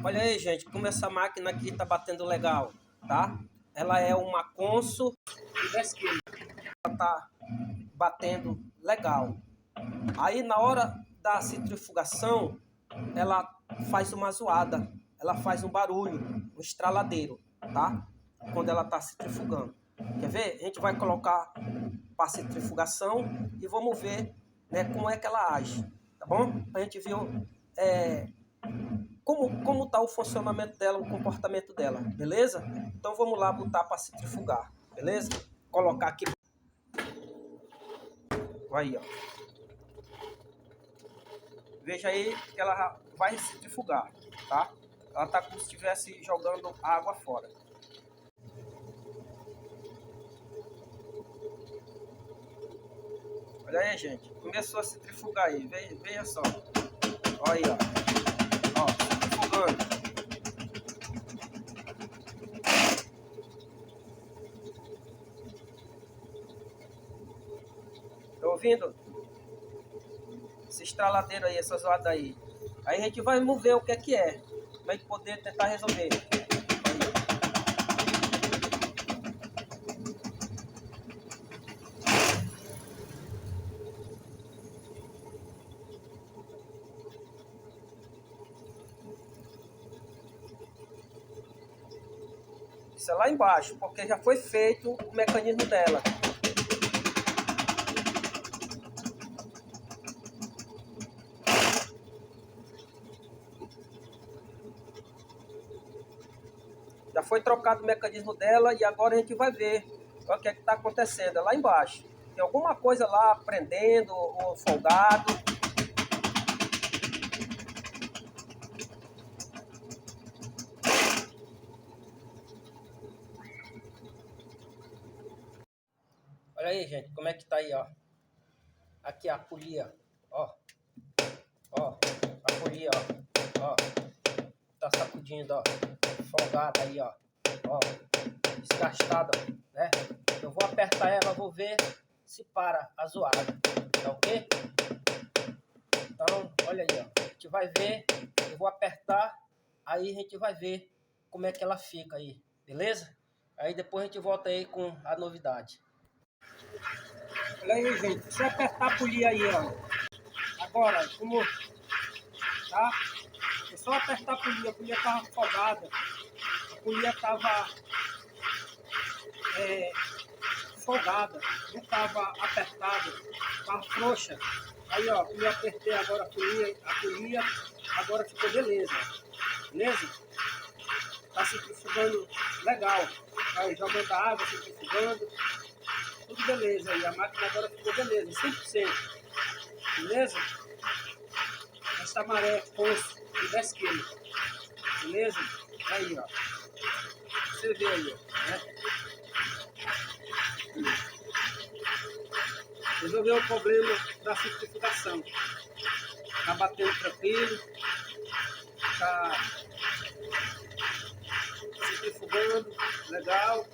Olha aí, gente, como essa máquina aqui tá batendo legal, tá? Ela é uma Consul de 10 quilos. Ela tá batendo legal. Aí na hora da centrifugação, ela faz uma zoada, ela faz um barulho, um estraladeiro, tá? Quando ela tá centrifugando. Quer ver? A gente vai colocar para centrifugação e vamos ver, né, como é que ela age, tá bom? A gente viu como tá o funcionamento dela, o comportamento dela, beleza? Então vamos lá botar para centrifugar, beleza? Colocar aqui. Aí, ó. Veja aí que ela vai centrifugar, tá? Ela tá como se estivesse jogando água fora. Olha aí, gente. Começou a centrifugar aí. Veja só. Olha aí, ó. Ó, centrifugando. Tá ouvindo? Esse estraladeiro aí, essa zoada aí. Aí a gente vai ver o que é. Vai poder tentar resolver. Isso é lá embaixo, porque já foi feito o mecanismo dela. Já foi trocado o mecanismo dela e agora a gente vai ver o que é que está acontecendo. É lá embaixo. Tem alguma coisa lá prendendo ou folgado. Olha aí, gente, como é que tá aí, ó. Aqui a polia, ó. Ó, a polia, ó. Ó, tá sacudindo, ó. Folgada aí, ó. Ó, desgastada, né? Eu vou apertar ela, vou ver se para a zoada, tá ok? Então, olha aí, ó. A gente vai ver, eu vou apertar, aí a gente vai ver como é que ela fica aí, beleza? Aí depois a gente volta aí com a novidade. Olha aí, gente, se apertar a polia aí, ó. Agora, como tá? É só apertar a polia tava folgada, a polia tava folgada, não tava apertada, tava frouxa. Aí, ó, como eu apertei agora a polia agora ficou beleza, beleza? Tá centrifugando legal, vai jogando água, centrifugando, tudo beleza aí, a máquina agora ficou beleza, 100%, beleza? Essa maré Consul de 10 quilos, beleza? Aí, ó, você vê aí, ó, né? Resolveu o problema da centrifugação. Tá batendo tranquilo, tá centrifugando, legal,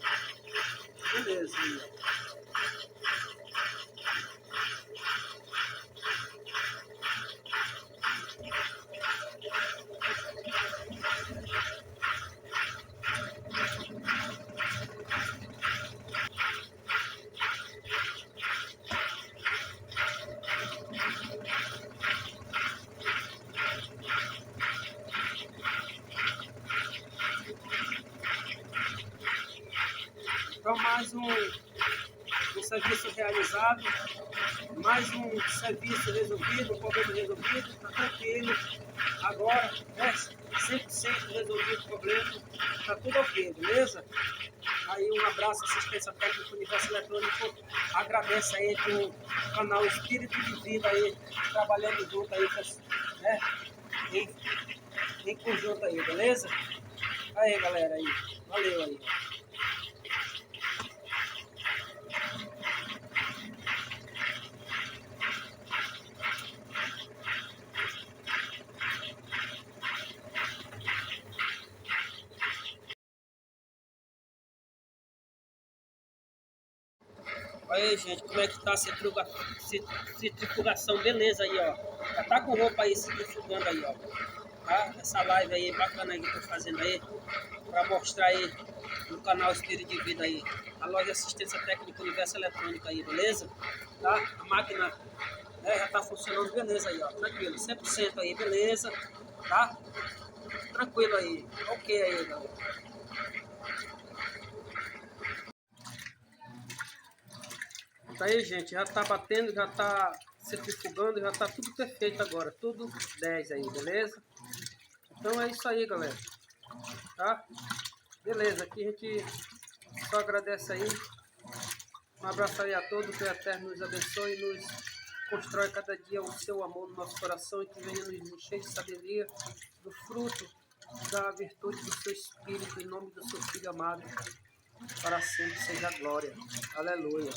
beleza. Então, mais um serviço realizado, mais um serviço resolvido, um problema resolvido, está tranquilo. Agora, né, 100% resolvido o problema, está tudo ok, beleza? Aí um abraço, assistência técnica do Universo Eletrônico, agradece aí com o canal Espírito de Vida aí, trabalhando junto aí, né, em conjunto aí, beleza? Aí galera aí, valeu aí. Olha aí, gente, como é que tá a centrifugação, beleza aí, ó. Já tá com roupa aí centrifugando aí, ó. tá? Essa live aí bacana aí que eu tô fazendo aí, para mostrar aí no canal Espírito de Vida aí, a loja de assistência técnica Universo Eletrônica aí, beleza? Tá? A máquina já tá funcionando, beleza aí, ó, tranquilo, 100% aí, beleza? Tá? Tranquilo aí, ok aí, galera. Tá aí, gente, já tá batendo, já tá centrifugando, já tá tudo perfeito agora, tudo 10 aí, beleza? Então é isso aí, galera, tá? Beleza, aqui a gente só agradece aí, um abraço aí a todos, que o Eterno nos abençoe e nos constrói cada dia o seu amor no nosso coração e que venha nos encher de sabedoria do fruto da virtude do seu Espírito, em nome do seu Filho amado, para sempre seja a glória. Aleluia.